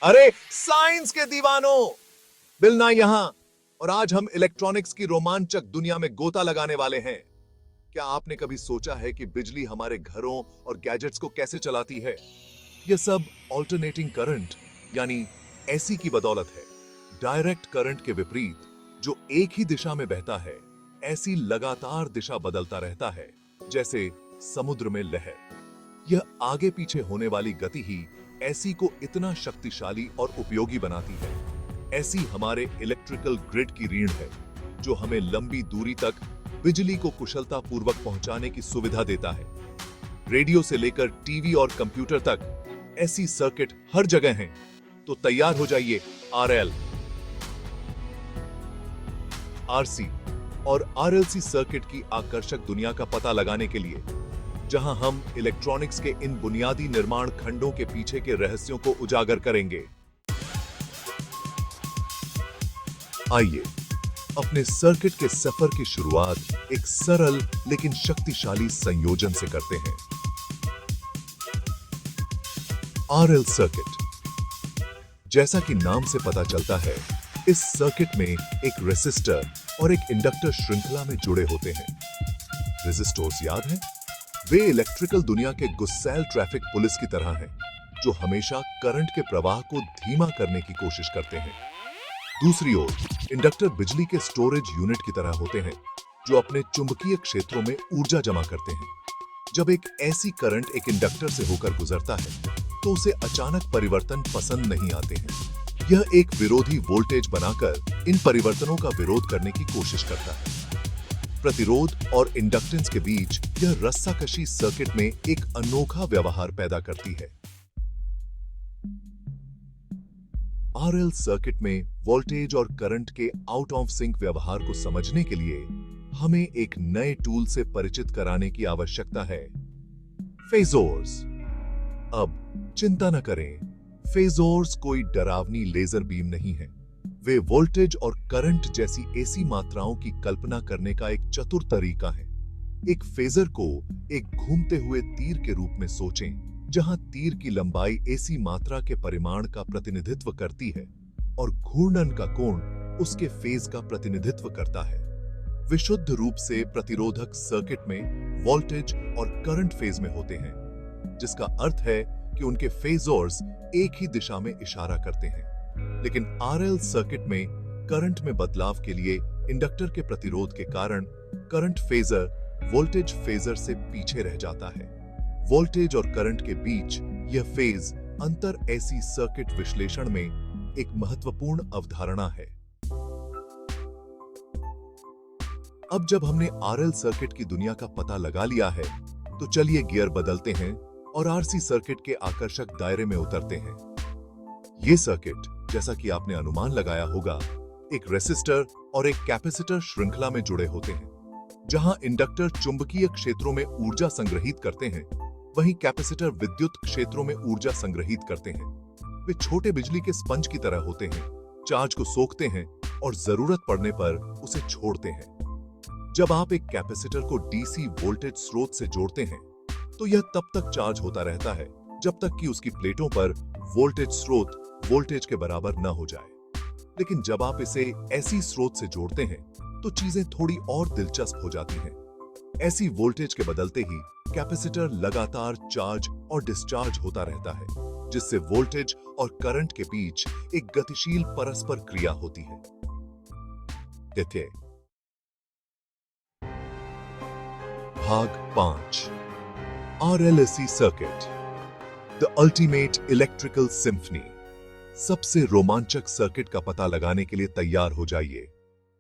अरे साइंस के दीवानों, बिल ना यहां। और आज हम इलेक्ट्रॉनिक्स की रोमांचक दुनिया में गोता लगाने वाले हैं। क्या आपने कभी सोचा है कि बिजली हमारे घरों और गैजेट्स को कैसे चलाती है? यह सब ऑल्टरनेटिंग करंट यानी एसी की बदौलत है। डायरेक्ट करंट के विपरीत, जो एक ही दिशा में बहता है, ऐसी लगातार दिशा बदलता रहता है, जैसे समुद्र में लहर। यह आगे पीछे होने वाली गति ही एसी को इतना शक्तिशाली और उपयोगी बनाती है। एसी हमारे इलेक्ट्रिकल ग्रिड की रीढ़ है, जो हमें लंबी दूरी तक बिजली को कुशलतापूर्वक पहुंचाने की सुविधा देता है। रेडियो से लेकर टीवी और कंप्यूटर तक ऐसी सर्किट हर जगह हैं। तो तैयार हो जाइए आरएल, आरसी और आरएलसी सर्किट की आकर्षक दुनिया का पता लगाने के लिए, जहां हम इलेक्ट्रॉनिक्स के इन बुनियादी निर्माण खंडों के पीछे के रहस्यों को उजागर करेंगे। आइए अपने सर्किट के सफर की शुरुआत एक सरल लेकिन शक्तिशाली संयोजन से करते हैं। आरएल सर्किट, जैसा कि नाम से पता चलता है, इस सर्किट में एक रेसिस्टर और एक इंडक्टर श्रृंखला में जुड़े होते हैं। रेसिस्टर्स याद हैं? वे इलेक्ट्रिकल दुनिया के गुस्सैल ट्रैफिक पुलिस की तरह हैं, जो हमेशा करंट के प्रवाह को धीमा करने की कोशिश करते हैं। दूसरी ओर, इंडक्टर बिजली के स्टोरेज यूनिट की तरह होते हैं, जो अपने चुंबकीय क्षेत्रों में ऊर्जा जमा करते हैं। जब एक ऐसी करंट एक इंडक्टर से होकर गुजरता है, तो उसे अचानक परिवर्तन पसंद नहीं आते हैं। यह एक विरोधी वोल्टेज बनाकर इन परिवर्तनों का विरोध करने की कोशिश करता है। प्रतिरोध और इंडक्टेंस के बीच यह रस्साकशी सर्किट में एक अनोखा व्यवहार पैदा करती है। आरएल सर्किट में वोल्टेज और करंट के आउट ऑफ सिंक व्यवहार को समझने के लिए हमें एक नए टूल से परिचित कराने की आवश्यकता है, फेजोर्स। अब चिंता न करें, फेजोर्स कोई डरावनी लेजर बीम नहीं है। वे वोल्टेज और करंट जैसी एसी मात्राओं की कल्पना करने का एक चतुर तरीका है। एक फेजर को एक घूमते हुए तीर के रूप में सोचें, जहां तीर की लंबाई एसी मात्रा के परिमाण का प्रतिनिधित्व करती है और घूर्णन का कोण उसके फेज का प्रतिनिधित्व करता है। विशुद्ध रूप से प्रतिरोधक सर्किट में वोल्टेज और करंट फेज में होते हैं, जिसका अर्थ है कि उनके फेजोर्स एक ही दिशा में इशारा करते हैं। लेकिन आरएल सर्किट में करंट में बदलाव के लिए इंडक्टर के प्रतिरोध के कारण करंट फेजर वोल्टेज फेजर से पीछे रह जाता है। वोल्टेज और करंट के बीच यह फेज अंतर एसी सर्किट विश्लेषण में एक महत्वपूर्ण अवधारणा है। अब जब हमने आरएल सर्किट की दुनिया का पता लगा लिया है, तो चलिए गियर बदलते हैं और आरसी सर्किट के आकर्षक दायरे में उतरते हैं। यह सर्किट, जैसा कि आपने अनुमान लगाया होगा, एक रेसिस्टर और एक कैपेसिटर श्रृंखला में जुड़े होते हैं। जहां इंडक्टर चुंबकीय क्षेत्रों में ऊर्जा संग्रहित करते हैं, वहीं कैपेसिटर विद्युत क्षेत्रों में ऊर्जा संग्रहित करते हैं। वे छोटे बिजली के स्पंज की तरह होते हैं, चार्ज को सोखते हैं और जरूरत पड़ने पर उसे छोड़ते हैं। जब आप एक कैपेसिटर को डीसी वोल्टेज स्रोत से जोड़ते हैं, तो यह तब तक चार्ज होता रहता है जब तक कि उसकी प्लेटों पर वोल्टेज स्रोत वोल्टेज के बराबर न हो जाए। लेकिन जब आप इसे एसी स्रोत से जोड़ते हैं, तो चीजें थोड़ी और दिलचस्प हो जाती हैं। एसी वोल्टेज के बदलते ही कैपेसिटर लगातार चार्ज और डिस्चार्ज होता रहता है, जिससे वोल्टेज और करंट के बीच एक गतिशील परस्पर क्रिया होती है। देखिए, भाग 5, R L A C circuit, the ultimate electrical symphony. सबसे रोमांचक सर्किट का पता लगाने के लिए तैयार हो जाइए,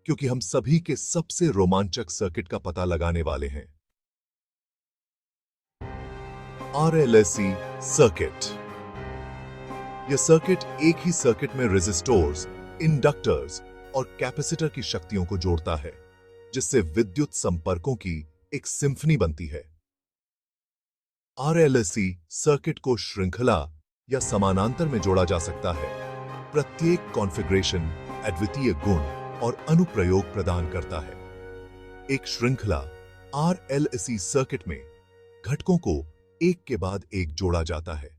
क्योंकि हम सभी के सबसे रोमांचक सर्किट का पता लगाने वाले हैं। आरएलएसी सर्किट। यह सर्किट एक ही सर्किट में रेजिस्टर्स, इंडक्टर्स और कैपेसिटर की शक्तियों को जोड़ता है, जिससे विद्युत संपर्कों की एक सिम्फनी बनती है। आरएलएसी सर्किट को श्रृंखला या समानांतर में जोड़ा जा सकता है। प्रत्येक कॉन्फ़िगरेशन अद्वितीय गुण और अनुप्रयोग प्रदान करता है। एक श्रृंखला आरएलएसी सर्किट में घटकों को एक के बाद एक जोड़ा जाता है,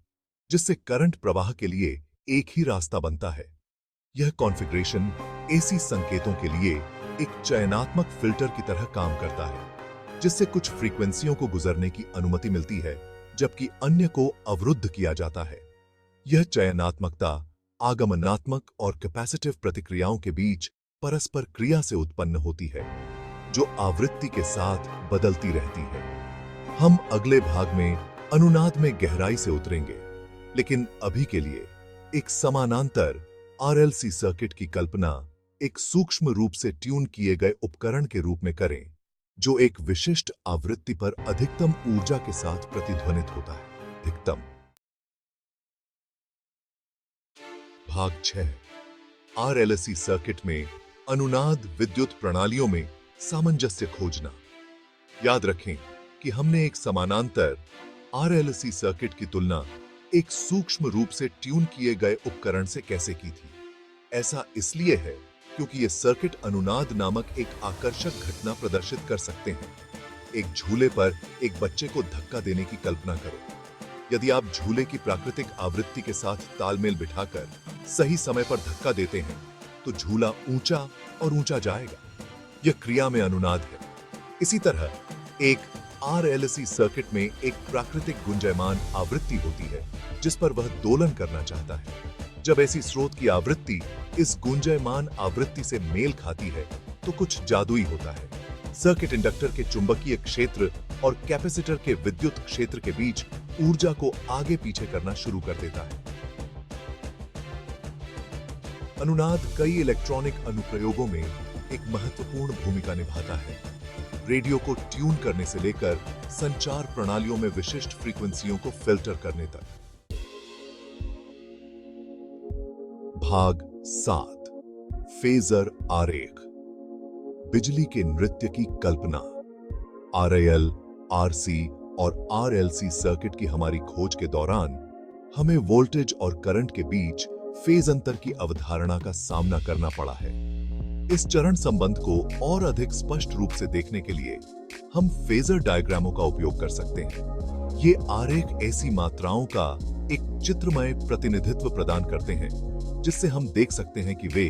जिससे करंट प्रवाह के लिए एक ही रास्ता बनता है। यह कॉन्फ़िगरेशन एसी संकेतों के लिए एक चयनात्मक फिल्टर की तरह काम करता है, जिससे कुछ फ्रीक्वेंसियों को गुजरने की अनुमति मिलती है, जबकि अन्य को अवरुद्ध किया जाता है। यह चयनात्मकता आगमनात्मक और कैपेसिटिव प्रतिक्रियाओं के बीच परस्पर क्रिया से उत्पन्न होती है, जो आवृत्ति के साथ बदलती रहती है। हम अगले भाग में अनुनाद में गहराई से उतरेंगे, लेकिन अभी के लिए एक समानांतर आरएलसी सर्किट की कल्पना एक सूक्ष्म रूप से ट्यून किए गए उपकरण के रूप में करें, जो एक विशिष्ट आवृत्ति पर अधिकतम ऊर्जा के साथ प्रतिध्वनित होता है। अधिकतम। भाग 6। आरएलसी सर्किट में अनुनाद विद्युत प्रणालियों में सामंजस्य खोजना। याद रखें कि हमने एक समानांतर आरएलसी सर्किट की तुलना एक सूक्ष्म रूप से ट्यून किए गए उपकरण से कैसे की थी। ऐसा इसलिए है क्योंकि ये सर्किट अनुनाद नामक एक आकर्षक घटना प्रदर्शित कर सकते हैं। एक झूले पर एक बच्चे को धक्का देने की कल्पना करो। यदि आप झूले की प्राकृतिक आवृत्ति के साथ तालमेल बिठाकर सही समय पर धक्का देते हैं, तो झूला ऊंचा और ऊंचा जाएगा। यह क्रिया में अनुनाद है। इसी तरह एक आरएलसी सर्किट में एक प्राकृतिक गुंजायमान आवृत्ति होती है, जिस पर वह दोलन करना चाहता है। जब ऐसी स्रोत की आवृत्ति इस गुंजायमान आवृत्ति से मेल खाती है, तो कुछ जादुई होता है। सर्किट इंडक्टर के चुंबकीय क्षेत्र और कैपेसिटर के विद्युत क्षेत्र के बीच ऊर्जा को आगे पीछे करना शुरू कर देता है। अनुनाद कई इलेक्ट्रॉनिक अनुप्रयोगों में एक महत्वपूर्ण भूमिका निभाता है। रेडियो को ट्यून करने से लेकर संचार प्रणालियों में विशिष्ट फ्रीक्वेंसियों को फिल्टर करने तक। भाग 7। फेजर आरेख। बिजली के नृत्य की कल्पना। आरएल, आरसी और आरएलसी सर्किट की हमारी खोज के दौरान हमें वोल्टेज और करंट के बीच फेज अंतर की अवधारणा का सामना करना पड़ा है। इस चरण संबंध को और अधिक स्पष्ट रूप से देखने के लिए हम फेजर डायग्रामों का उपयोग कर सकते हैं। ये आरेख ऐसी मात्राओं का एक चित्रमय प्रतिनिधित्व प्रदान करते हैं, जिससे हम देख सकते हैं कि वे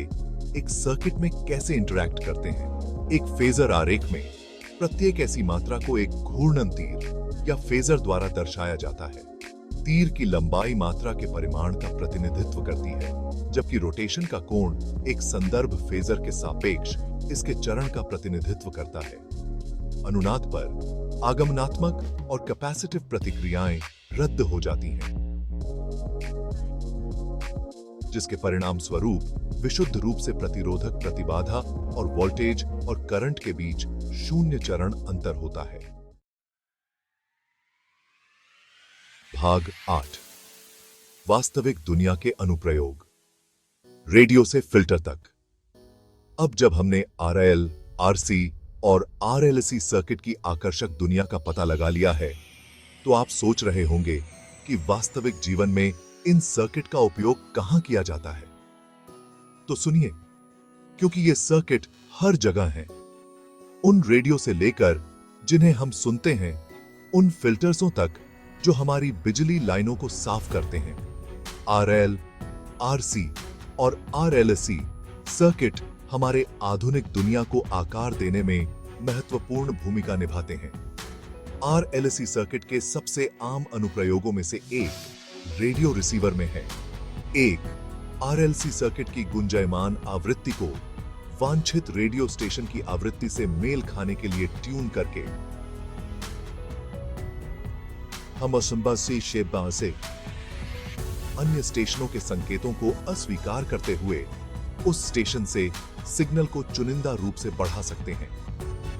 एक सर्किट में कैसे इंटरैक्ट करते हैं। एक फेजर आरेख में प्रत्येक ऐसी मात्रा को एक घूर्णन तीर या फेजर द्वारा दर्शाया जाता है। तीर की लंबाई मात्रा के परिमाण का प्रतिनिधित्व करती है, जबकि रोटेशन का कोण एक संदर्भ फेजर के सापेक्ष इसके चरण का प्रतिनिधित्व करता है। अनुनाद पर आगमनात्मक और कैपेसिटिव प्रतिक्रियाएं रद्द हो जाती हैं, जिसके परिणाम स्वरूप विशुद्ध रूप से प्रतिरोधक प्रतिबाधा और वोल्टेज और करंट के बीच शून्य चरण अंतर होता है। भाग 8। वास्तविक दुनिया के अनुप्रयोग। रेडियो से फिल्टर तक। अब जब हमने आरएल, आरसी और आरएलसी सर्किट की आकर्षक दुनिया का पता लगा लिया है, तो आप सोच रहे होंगे कि वास्तविक जीवन में इन सर्किट का उपयोग कहां किया जाता है। तो सुनिए, क्योंकि ये सर्किट हर जगह हैं। उन रेडियो से लेकर जिन्हें हम सुनते हैं, उन फिल्टर्सों तक जो हमारी बिजली लाइनों को साफ करते हैं। आरएल, आरसी और आरएलसी सर्किट हमारे आधुनिक दुनिया को आकार देने में महत्वपूर्ण भूमिका निभाते हैं। आरएलसी सर्किट के सबसे आम अनुप्रयोगों में से एक रेडियो रिसीवर में है। एक आरएलसी सर्किट की गुंजायमान आवृत्ति को वांछित रेडियो स्टेशन की आवृत्ति से मेल खाने के लिए ट्यून करके हम शेबा से अन्य स्टेशनों के संकेतों को अस्वीकार करते हुए उस स्टेशन से सिग्नल को चुनिंदा रूप से बढ़ा सकते हैं।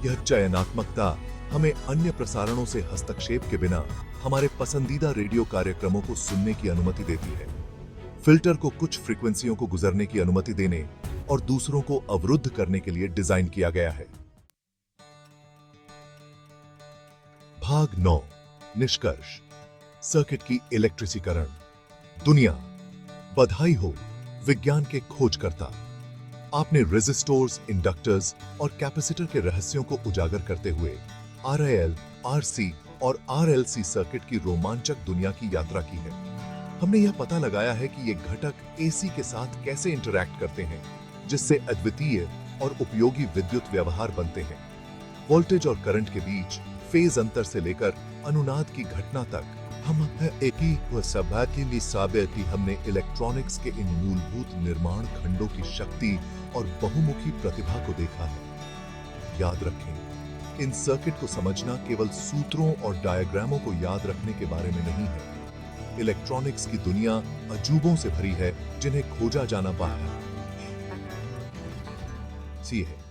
यह चयनात्मकता हमें अन्य प्रसारणों से हस्तक्षेप के बिना हमारे पसंदीदा रेडियो कार्यक्रमों को सुनने की अनुमति देती है। फिल्टर को कुछ फ्रीक्वेंसियों को गुजरने की अनुमति देने और दूसरों को अवरुद्ध करने के लिए डिजाइन किया गया है। भाग 9। निष्कर्ष। सर्किट की इलेक्ट्रिसीकरण। दुनिया, बधाई हो विज्ञान के खोजकर्ता। आपने रेजिस्टर्स, इंडक्टर्स और कैपेसिटर के रहस्यों को उजागर करते हुए आरएल, आरसी और आरएलसी सर्किट की रोमांचक दुनिया की यात्रा की है। हमने यह पता लगाया है कि ये घटक एसी के साथ कैसे इंटरैक्ट करते हैं, जिससे अद्वितीय और उपयोगी विद्युत व्यवहार बनते हैं। वोल्टेज और करंट के बीच फेज अंतर से लेकर अनुनाद की घटना तक हम एक ही सभा के लिए साबित की हमने इलेक्ट्रॉनिक्स के इन मूलभूत निर्माण खंडों की शक्ति और बहुमुखी प्रतिभा को देखा है। याद रखें, इन सर्किट को समझना केवल सूत्रों और डायग्रामों को याद रखने के बारे में नहीं है। इलेक्ट्रॉनिक्स की दुनिया अजूबों से भरी है जिन्हें खोजा जाना बाकी है।